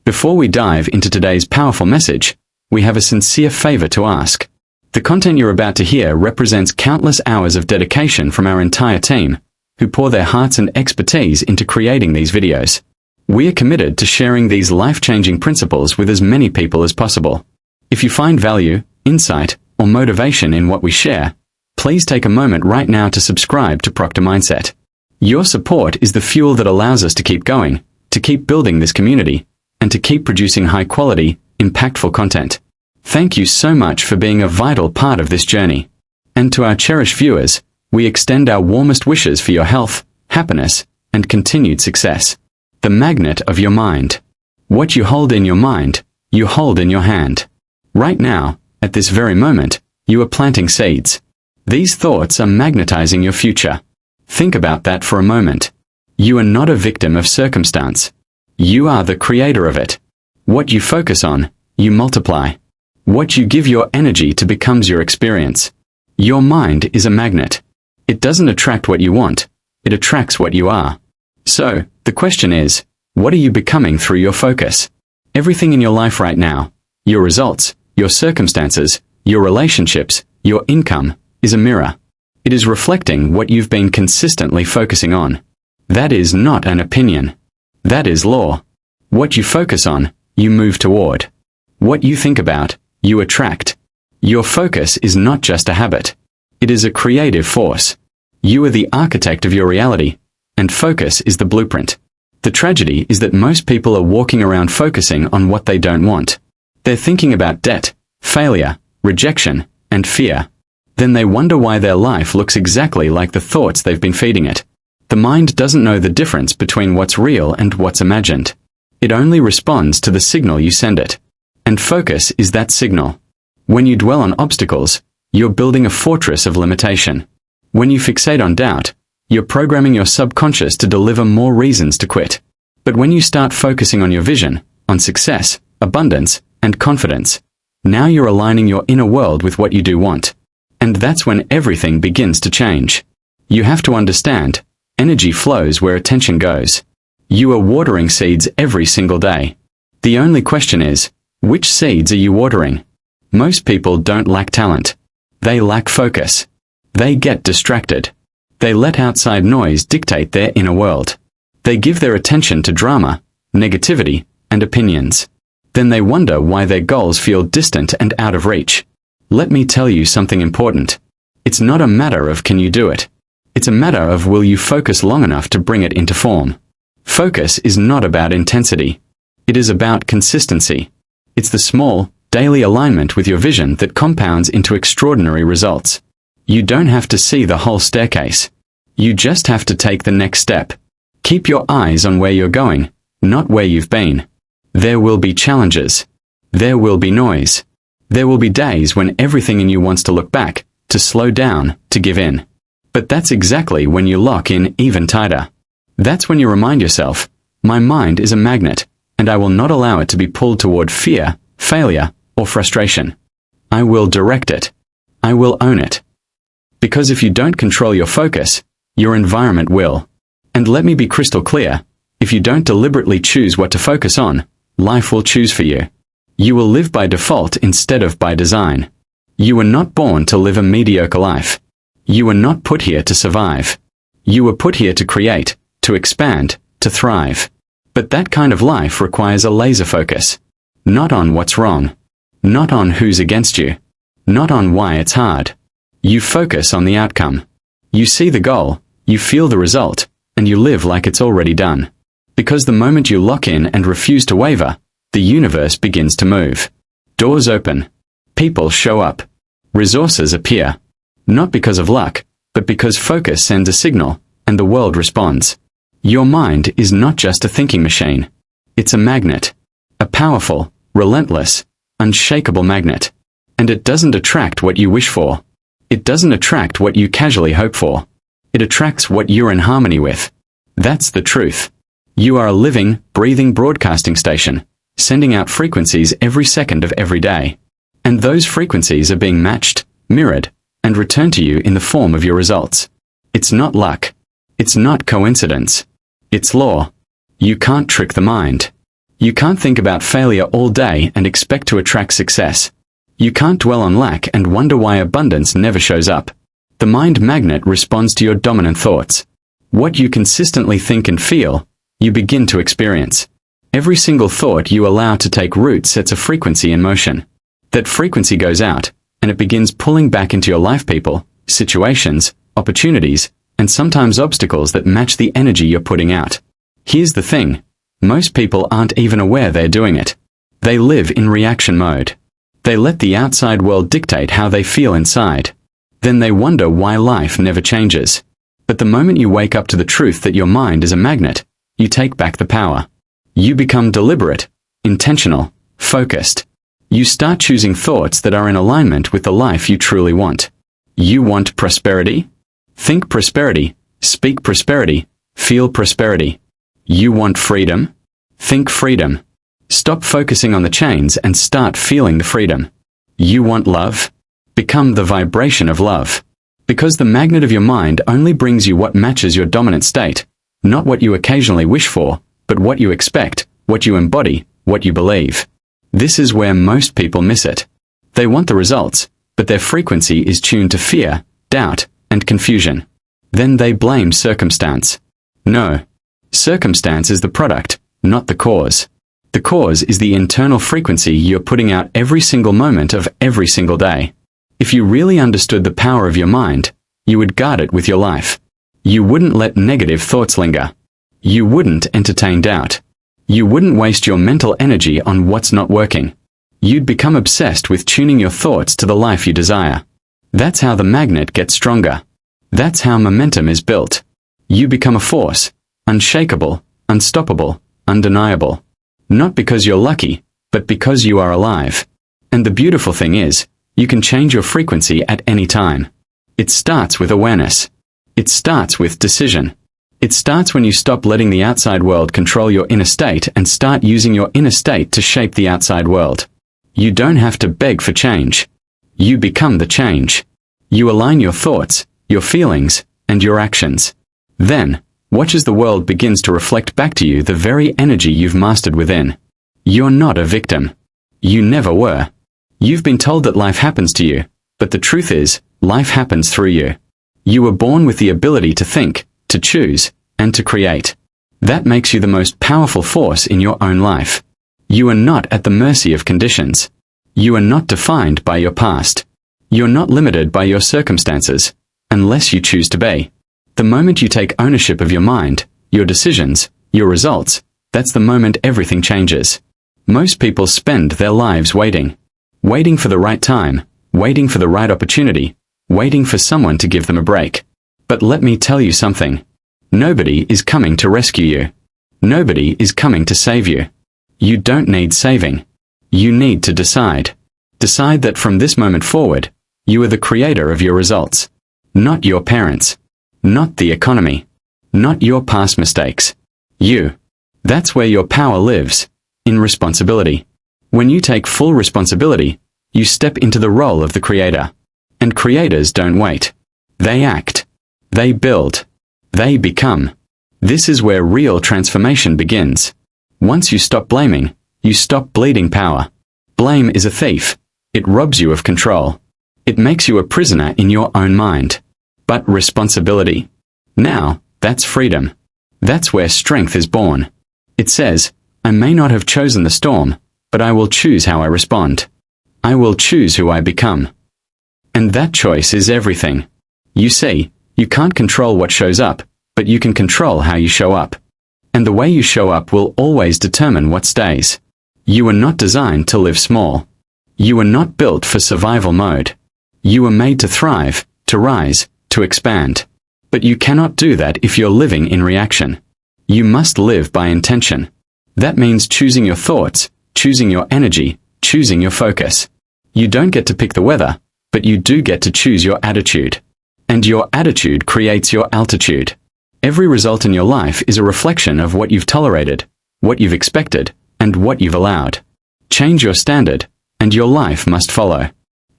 Before we dive into today's powerful message, we have a sincere favor to ask. The content you're about to hear represents countless hours of dedication from our entire team, who pour their hearts and expertise into creating these videos. We are committed to sharing these life-changing principles with as many people as possible. If you find value, insight, or motivation in what we share, please take a moment right now to subscribe to Proctor Mindset. Your support is the fuel that allows us to keep going, to keep building this community, and to keep producing high-quality, impactful content. Thank you so much for being a vital part of this journey. And to our cherished viewers, we extend our warmest wishes for your health, happiness, and continued success. The magnet of your mind. What you hold in your mind, you hold in your hand. Right now, at this very moment, you are planting seeds. These thoughts are magnetizing your future. Think about that for a moment. You are not a victim of circumstance. You are the creator of it. What you focus on, you multiply. What you give your energy to becomes your experience. Your mind is a magnet. It doesn't attract what you want, it attracts what you are. So, the question is, what are you becoming through your focus? Everything in your life right now, your results, your circumstances, your relationships, your income, is a mirror. It is reflecting what you've been consistently focusing on. That is not an opinion. That is law. What you focus on, you move toward. What you think about, you attract. Your focus is not just a habit. It is a creative force. You are the architect of your reality, and focus is the blueprint. The tragedy is that most people are walking around focusing on what they don't want. They're thinking about debt, failure, rejection, and fear. Then they wonder why their life looks exactly like the thoughts they've been feeding it. The mind doesn't know the difference between what's real and what's imagined. It only responds to the signal you send it. And focus is that signal. When you dwell on obstacles, you're building a fortress of limitation. When you fixate on doubt, you're programming your subconscious to deliver more reasons to quit. But when you start focusing on your vision, on success, abundance, and confidence, now you're aligning your inner world with what you do want. And that's when everything begins to change. You have to understand, energy flows where attention goes. You are watering seeds every single day. The only question is, which seeds are you watering? Most people don't lack talent. They lack focus. They get distracted. They let outside noise dictate their inner world. They give their attention to drama, negativity, and opinions. Then they wonder why their goals feel distant and out of reach. Let me tell you something important. It's not a matter of can you do it. It's a matter of will you focus long enough to bring it into form. Focus is not about intensity. It is about consistency. It's the small, daily alignment with your vision that compounds into extraordinary results. You don't have to see the whole staircase. You just have to take the next step. Keep your eyes on where you're going, not where you've been. There will be challenges. There will be noise. There will be days when everything in you wants to look back, to slow down, to give in. But that's exactly when you lock in even tighter. That's when you remind yourself, my mind is a magnet, and I will not allow it to be pulled toward fear, failure, or frustration. I will direct it. I will own it. Because if you don't control your focus, your environment will. And let me be crystal clear, if you don't deliberately choose what to focus on, life will choose for you. You will live by default instead of by design. You were not born to live a mediocre life. You were not put here to survive. You were put here to create, to expand, to thrive. But that kind of life requires a laser focus. Not on what's wrong. Not on who's against you. Not on why it's hard. You focus on the outcome. You see the goal, you feel the result, and you live like it's already done. Because the moment you lock in and refuse to waver, the universe begins to move. Doors open. People show up. Resources appear. Not because of luck, but because focus sends a signal, and the world responds. Your mind is not just a thinking machine. It's a magnet. A powerful, relentless, unshakable magnet. And it doesn't attract what you wish for. It doesn't attract what you casually hope for. It attracts what you're in harmony with. That's the truth. You are a living, breathing broadcasting station, sending out frequencies every second of every day. And those frequencies are being matched, mirrored, and returned to you in the form of your results. It's not luck. It's not coincidence. It's law. You can't trick the mind. You can't think about failure all day and expect to attract success. You can't dwell on lack and wonder why abundance never shows up. The mind magnet responds to your dominant thoughts. What you consistently think and feel, you begin to experience. Every single thought you allow to take root sets a frequency in motion. That frequency goes out, and it begins pulling back into your life people, situations, opportunities, and sometimes obstacles that match the energy you're putting out. Here's the thing. Most people aren't even aware they're doing it. They live in reaction mode. They let the outside world dictate how they feel inside. Then they wonder why life never changes. But the moment you wake up to the truth that your mind is a magnet, you take back the power. You become deliberate, intentional, focused. You start choosing thoughts that are in alignment with the life you truly want. You want prosperity? Think prosperity, speak prosperity, feel prosperity. You want freedom? Think freedom. Stop focusing on the chains and start feeling the freedom. You want love? Become the vibration of love. Because the magnet of your mind only brings you what matches your dominant state, not what you occasionally wish for, but what you expect, what you embody, what you believe. This is where most people miss it. They want the results, but their frequency is tuned to fear, doubt, and confusion. Then they blame circumstance. No. Circumstance is the product, not the cause. The cause is the internal frequency you're putting out every single moment of every single day. If you really understood the power of your mind, you would guard it with your life. You wouldn't let negative thoughts linger. You wouldn't entertain doubt. You wouldn't waste your mental energy on what's not working. You'd become obsessed with tuning your thoughts to the life you desire. That's how the magnet gets stronger. That's how momentum is built. You become a force. Unshakable, unstoppable, undeniable. Not because you're lucky, but because you are alive. And the beautiful thing is, you can change your frequency at any time. It starts with awareness. It starts with decision. It starts when you stop letting the outside world control your inner state and start using your inner state to shape the outside world. You don't have to beg for change. You become the change. You align your thoughts, your feelings, and your actions. Then, watch as the world begins to reflect back to you the very energy you've mastered within. You're not a victim. You never were. You've been told that life happens to you, but the truth is, life happens through you. You were born with the ability to think, to choose, and to create. That makes you the most powerful force in your own life. You are not at the mercy of conditions. You are not defined by your past. You're not limited by your circumstances, unless you choose to be. The moment you take ownership of your mind, your decisions, your results, that's the moment everything changes. Most people spend their lives waiting. Waiting for the right time, waiting for the right opportunity, waiting for someone to give them a break. But let me tell you something. Nobody is coming to rescue you. Nobody is coming to save you. You don't need saving. You need to decide. Decide that from this moment forward, you are the creator of your results. Not your parents. Not the economy. Not your past mistakes. You. That's where your power lives. In responsibility. When you take full responsibility, you step into the role of the creator. And creators don't wait. They act. They build. They become. This is where real transformation begins. Once you stop blaming, you stop bleeding power. Blame is a thief. It robs you of control. It makes you a prisoner in your own mind. But responsibility? Now, that's freedom. That's where strength is born. It says, I may not have chosen the storm, but I will choose how I respond. I will choose who I become. And that choice is everything. You see, you can't control what shows up, but you can control how you show up. And the way you show up will always determine what stays. You are not designed to live small. You are not built for survival mode. You are made to thrive, to rise, to expand. But you cannot do that if you're living in reaction. You must live by intention. That means choosing your thoughts, choosing your energy, choosing your focus. You don't get to pick the weather, but you do get to choose your attitude. And your attitude creates your altitude. Every result in your life is a reflection of what you've tolerated, what you've expected, and what you've allowed. Change your standard, and your life must follow.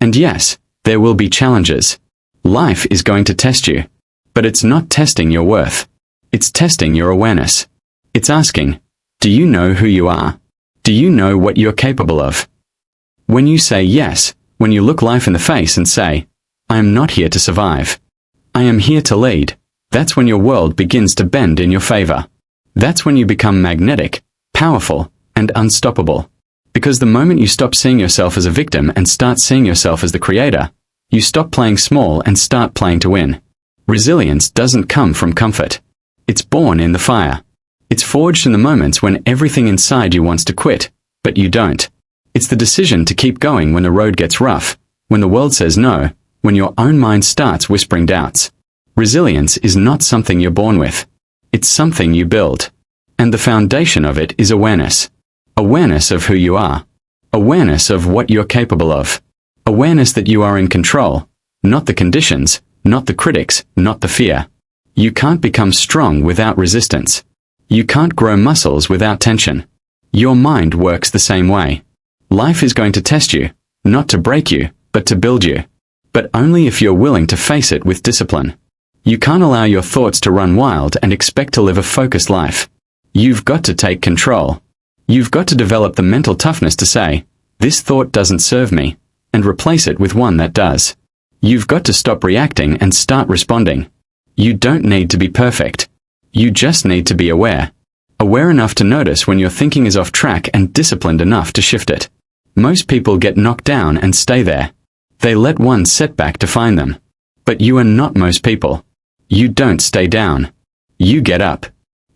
And yes, there will be challenges. Life is going to test you. But it's not testing your worth. It's testing your awareness. It's asking, do you know who you are? Do you know what you're capable of? When you say yes, when you look life in the face and say, I am not here to survive. I am here to lead, that's when your world begins to bend in your favor. That's when you become magnetic, powerful, and unstoppable. Because the moment you stop seeing yourself as a victim and start seeing yourself as the creator, you stop playing small and start playing to win. Resilience doesn't come from comfort. It's born in the fire. It's forged in the moments when everything inside you wants to quit, but you don't. It's the decision to keep going when the road gets rough, when the world says no, when your own mind starts whispering doubts. Resilience is not something you're born with. It's something you build. And the foundation of it is awareness. Awareness of who you are. Awareness of what you're capable of. Awareness that you are in control, not the conditions, not the critics, not the fear. You can't become strong without resistance. You can't grow muscles without tension. Your mind works the same way. Life is going to test you, not to break you, but to build you. But only if you're willing to face it with discipline. You can't allow your thoughts to run wild and expect to live a focused life. You've got to take control. You've got to develop the mental toughness to say, this thought doesn't serve me, and replace it with one that does. You've got to stop reacting and start responding. You don't need to be perfect. You just need to be aware. Aware enough to notice when your thinking is off track and disciplined enough to shift it. Most people get knocked down and stay there. They let one setback define them. But you are not most people. You don't stay down. You get up.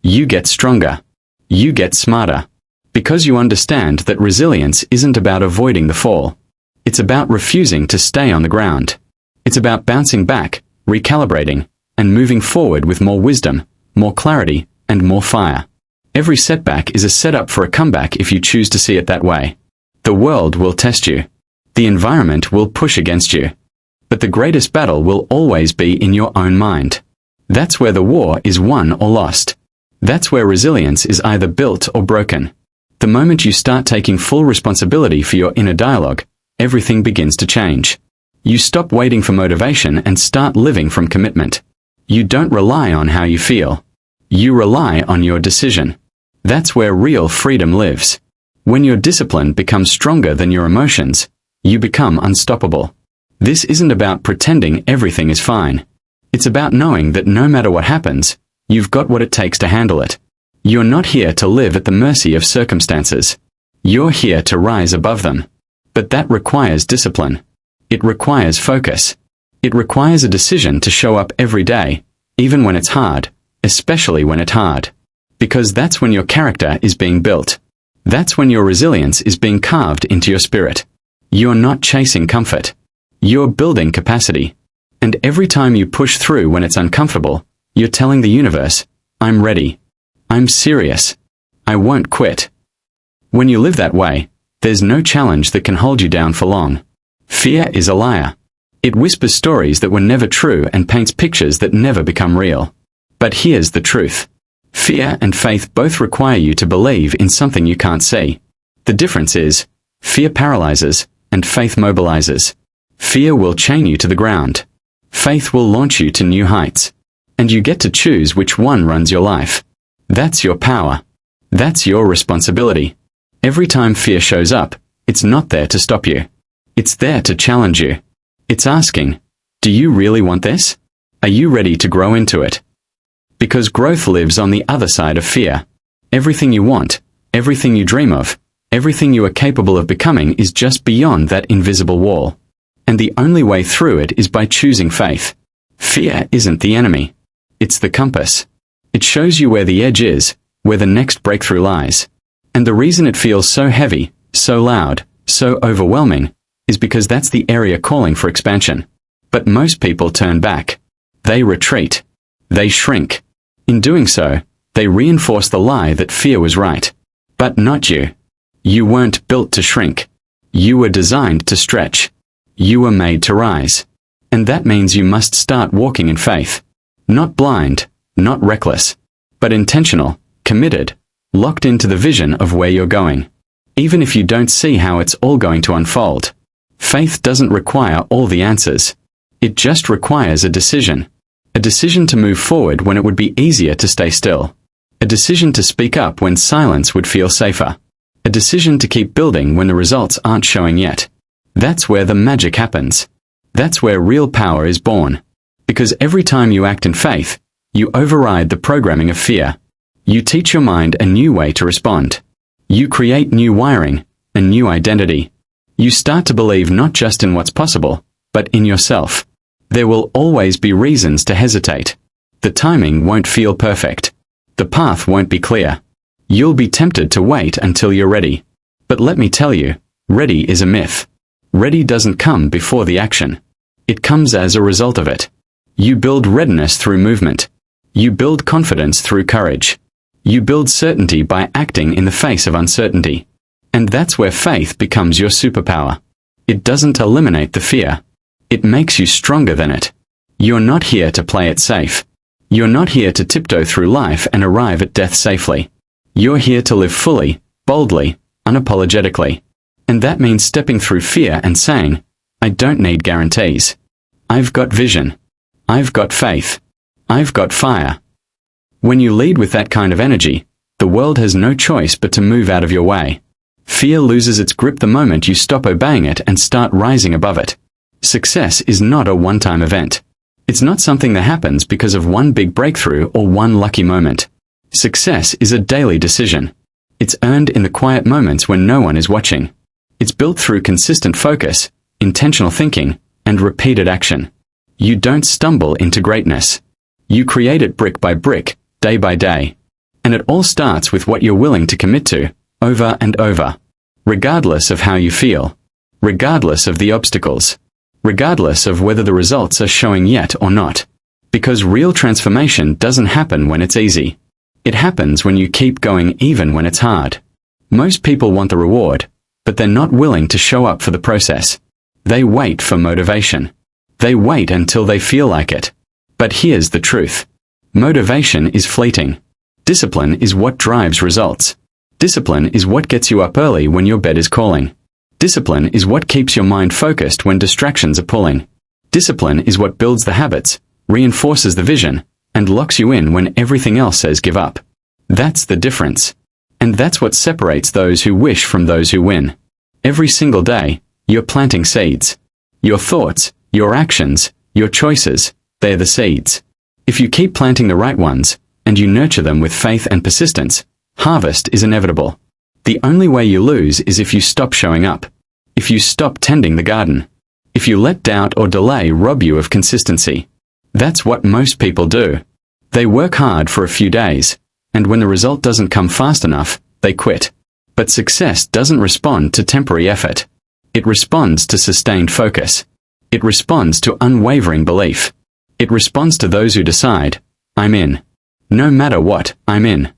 You get stronger. You get smarter. Because you understand that resilience isn't about avoiding the fall. It's about refusing to stay on the ground. It's about bouncing back, recalibrating, and moving forward with more wisdom, more clarity, and more fire. Every setback is a setup for a comeback if you choose to see it that way. The world will test you. The environment will push against you. But the greatest battle will always be in your own mind. That's where the war is won or lost. That's where resilience is either built or broken. The moment you start taking full responsibility for your inner dialogue, everything begins to change. You stop waiting for motivation and start living from commitment. You don't rely on how you feel. You rely on your decision. That's where real freedom lives. When your discipline becomes stronger than your emotions, you become unstoppable. This isn't about pretending everything is fine. It's about knowing that no matter what happens, you've got what it takes to handle it. You're not here to live at the mercy of circumstances. You're here to rise above them. But that requires discipline. It requires focus. It requires a decision to show up every day, even when it's hard, especially when it's hard. Because that's when your character is being built. That's when your resilience is being carved into your spirit. You're not chasing comfort. You're building capacity. And every time you push through when it's uncomfortable, you're telling the universe, I'm ready. I'm serious. I won't quit. When you live that way, there's no challenge that can hold you down for long. Fear is a liar. It whispers stories that were never true and paints pictures that never become real. But here's the truth. Fear and faith both require you to believe in something you can't see. The difference is, fear paralyzes, and faith mobilizes. Fear will chain you to the ground. Faith will launch you to new heights. And you get to choose which one runs your life. That's your power. That's your responsibility. Every time fear shows up, it's not there to stop you. It's there to challenge you. It's asking, do you really want this? Are you ready to grow into it? Because growth lives on the other side of fear. Everything you want, everything you dream of, everything you are capable of becoming is just beyond that invisible wall. And the only way through it is by choosing faith. Fear isn't the enemy. It's the compass. It shows you where the edge is, where the next breakthrough lies. And the reason it feels so heavy, so loud, so overwhelming, is because that's the area calling for expansion. But most people turn back. They retreat. They shrink. In doing so, they reinforce the lie that fear was right. But not you. You weren't built to shrink. You were designed to stretch. You were made to rise. And that means you must start walking in faith. Not blind, not reckless, but intentional, committed, locked into the vision of where you're going. Even if you don't see how it's all going to unfold. Faith doesn't require all the answers. It just requires a decision. A decision to move forward when it would be easier to stay still. A decision to speak up when silence would feel safer. A decision to keep building when the results aren't showing yet. That's where the magic happens. That's where real power is born. Because every time you act in faith, you override the programming of fear. You teach your mind a new way to respond. You create new wiring, a new identity. You start to believe not just in what's possible, but in yourself. There will always be reasons to hesitate. The timing won't feel perfect. The path won't be clear. You'll be tempted to wait until you're ready. But let me tell you, ready is a myth. Ready doesn't come before the action. It comes as a result of it. You build readiness through movement. You build confidence through courage. You build certainty by acting in the face of uncertainty. And that's where faith becomes your superpower. It doesn't eliminate the fear. It makes you stronger than it. You're not here to play it safe. You're not here to tiptoe through life and arrive at death safely. You're here to live fully, boldly, unapologetically. And that means stepping through fear and saying, I don't need guarantees. I've got vision. I've got faith. I've got fire. When you lead with that kind of energy, the world has no choice but to move out of your way. Fear loses its grip the moment you stop obeying it and start rising above it. Success is not a one-time event. It's not something that happens because of one big breakthrough or one lucky moment. Success is a daily decision. It's earned in the quiet moments when no one is watching. It's built through consistent focus, intentional thinking, and repeated action. You don't stumble into greatness. You create it brick by brick, day by day. And it all starts with what you're willing to commit to, over and over. Regardless of how you feel. Regardless of the obstacles. Regardless of whether the results are showing yet or not. Because real transformation doesn't happen when it's easy. It happens when you keep going even when it's hard. Most people want the reward, but they're not willing to show up for the process. They wait for motivation. They wait until they feel like it. But here's the truth. Motivation is fleeting. Discipline is what drives results. Discipline is what gets you up early when your bed is calling. Discipline is what keeps your mind focused when distractions are pulling. Discipline is what builds the habits, reinforces the vision, and locks you in when everything else says give up. That's the difference. And that's what separates those who wish from those who win. Every single day, you're planting seeds. Your thoughts, your actions, your choices, they're the seeds. If you keep planting the right ones, and you nurture them with faith and persistence, harvest is inevitable. The only way you lose is if you stop showing up. If you stop tending the garden. If you let doubt or delay rob you of consistency. That's what most people do. They work hard for a few days, and when the result doesn't come fast enough, they quit. But success doesn't respond to temporary effort. It responds to sustained focus. It responds to unwavering belief. It responds to those who decide, I'm in. No matter what, I'm in.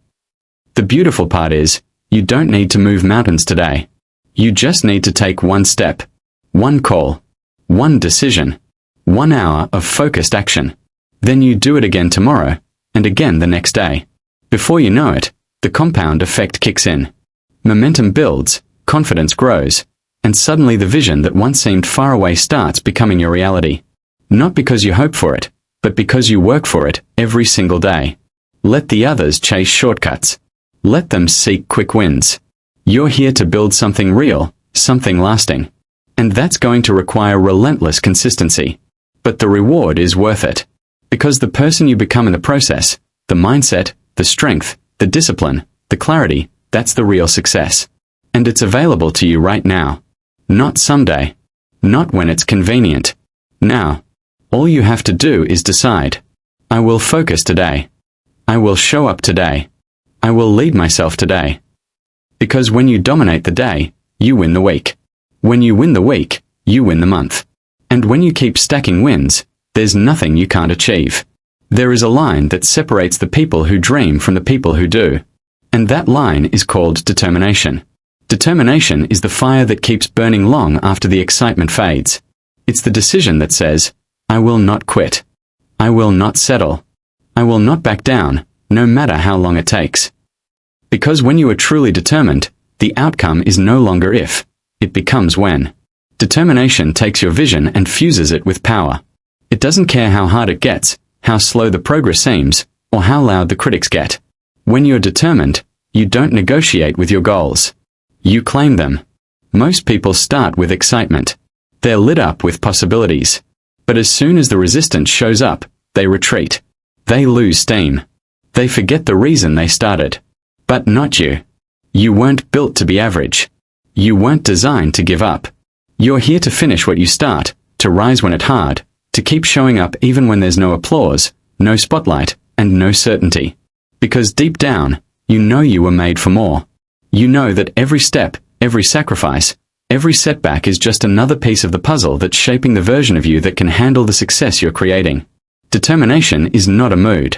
The beautiful part is, you don't need to move mountains today. You just need to take one step, one call, one decision, 1 hour of focused action. Then you do it again tomorrow, and again the next day. Before you know it, the compound effect kicks in. Momentum builds, confidence grows, and suddenly the vision that once seemed far away starts becoming your reality. Not because you hope for it, but because you work for it every single day. Let the others chase shortcuts. Let them seek quick wins. You're here to build something real, something lasting. And that's going to require relentless consistency. But the reward is worth it. Because the person you become in the process, the mindset, the strength, the discipline, the clarity, that's the real success. And it's available to you right now. Not someday. Not when it's convenient. Now. All you have to do is decide. I will focus today. I will show up today. I will lead myself today. Because when you dominate the day, you win the week. When you win the week, you win the month. And when you keep stacking wins, there's nothing you can't achieve. There is a line that separates the people who dream from the people who do. And that line is called determination. Determination is the fire that keeps burning long after the excitement fades. It's the decision that says, I will not quit. I will not settle. I will not back down, no matter how long it takes. Because when you are truly determined, the outcome is no longer if, it becomes when. Determination takes your vision and fuses it with power. It doesn't care how hard it gets, how slow the progress seems, or how loud the critics get. When you're determined, you don't negotiate with your goals. You claim them. Most people start with excitement. They're lit up with possibilities. But as soon as the resistance shows up, they retreat. They lose steam. They forget the reason they started. But not you. You weren't built to be average. You weren't designed to give up. You're here to finish what you start, to rise when it's hard, to keep showing up even when there's no applause, no spotlight, and no certainty. Because deep down, you know you were made for more. You know that every step, every sacrifice, every setback is just another piece of the puzzle that's shaping the version of you that can handle the success you're creating. Determination is not a mood.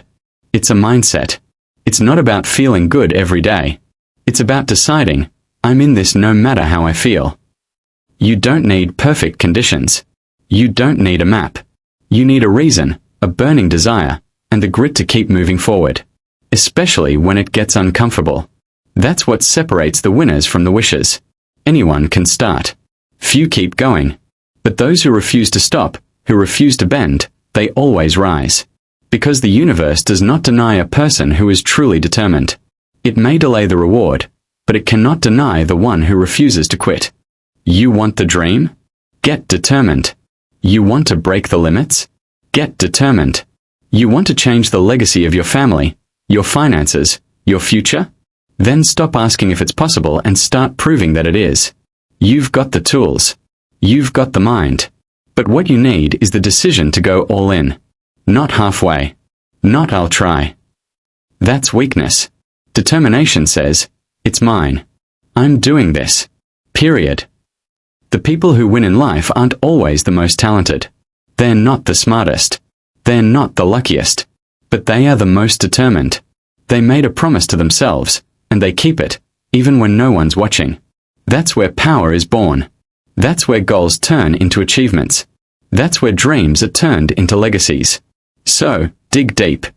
It's a mindset. It's not about feeling good every day. It's about deciding, I'm in this no matter how I feel. You don't need perfect conditions. You don't need a map. You need a reason, a burning desire, and the grit to keep moving forward. Especially when it gets uncomfortable. That's what separates the winners from the wishers. Anyone can start. Few keep going. But those who refuse to stop, who refuse to bend, they always rise. Because the universe does not deny a person who is truly determined. It may delay the reward, but it cannot deny the one who refuses to quit. You want the dream? Get determined. You want to break the limits? Get determined. You want to change the legacy of your family, your finances, your future? Then stop asking if it's possible and start proving that it is. You've got the tools. You've got the mind. But what you need is the decision to go all in. Not halfway. Not I'll try. That's weakness. Determination says, it's mine. I'm doing this. Period. The people who win in life aren't always the most talented. They're not the smartest. They're not the luckiest. But they are the most determined. They made a promise to themselves, and they keep it, even when no one's watching. That's where power is born. That's where goals turn into achievements. That's where dreams are turned into legacies. So, dig deep.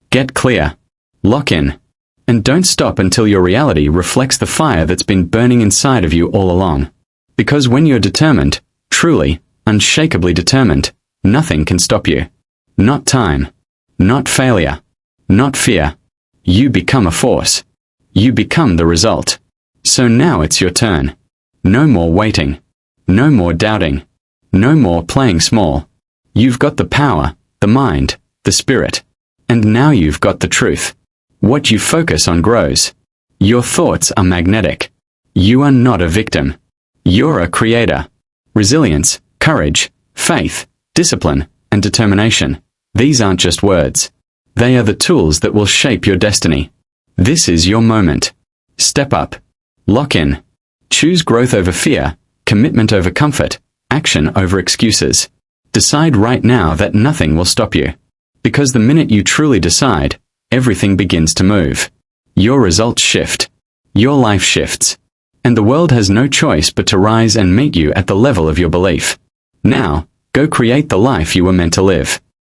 Get clear. Lock in. And don't stop until your reality reflects the fire that's been burning inside of you all along. Because when you're determined, truly, unshakably determined, nothing can stop you. Not time. Not failure. Not fear. You become a force. You become the result. So now it's your turn. No more waiting. No more doubting. No more playing small. You've got the power, the mind, the spirit. And now you've got the truth. What you focus on grows. Your thoughts are magnetic. You are not a victim. You're a creator. Resilience, courage, faith, discipline, and determination. These aren't just words. They are the tools that will shape your destiny. This is your moment. Step up. Lock in. Choose growth over fear, commitment over comfort, action over excuses. Decide right now that nothing will stop you. Because the minute you truly decide, everything begins to move. Your results shift. Your life shifts. And the world has no choice but to rise and meet you at the level of your belief. Now, go create the life you were meant to live.